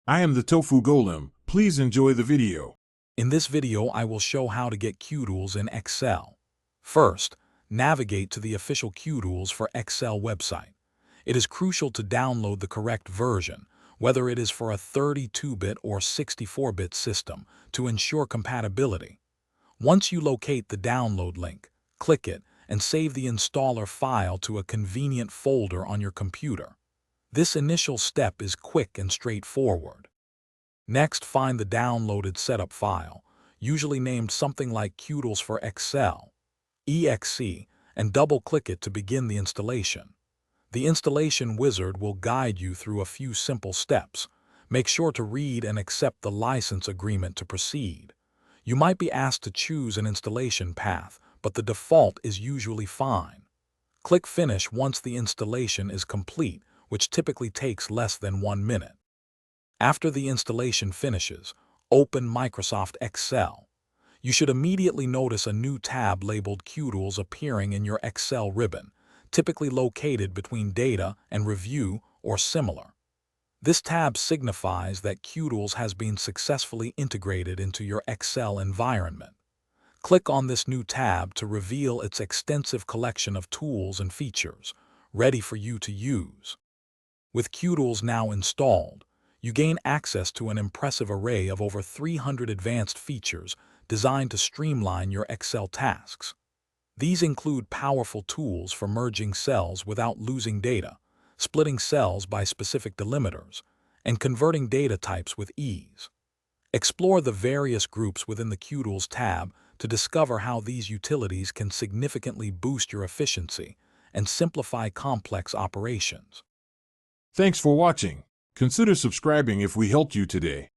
I am the Tofu Golem. Please enjoy the video. In this video, I will show how to get Kutools in Excel. First, navigate to the official Kutools for Excel website. It is crucial to download the correct version, whether it is for a 32-bit or 64-bit system, to ensure compatibility. Once you locate the download link, click it and save the installer file to a convenient folder on your computer. This initial step is quick and straightforward. Next, find the downloaded setup file, usually named something like Kutools for Excel, EXE, and double-click it to begin the installation. The installation wizard will guide you through a few simple steps. Make sure to read and accept the license agreement to proceed. You might be asked to choose an installation path, but the default is usually fine. Click Finish once the installation is complete, which typically takes less than 1 minute. After the installation finishes, open Microsoft Excel. You should immediately notice a new tab labeled Kutools appearing in your Excel ribbon, typically located between Data and Review or similar. This tab signifies that Kutools has been successfully integrated into your Excel environment. Click on this new tab to reveal its extensive collection of tools and features, ready for you to use. With Kutools now installed, you gain access to an impressive array of over 300 advanced features designed to streamline your Excel tasks. These include powerful tools for merging cells without losing data, splitting cells by specific delimiters, and converting data types with ease. Explore the various groups within the Kutools tab to discover how these utilities can significantly boost your efficiency and simplify complex operations. Thanks for watching. Consider subscribing if we helped you today.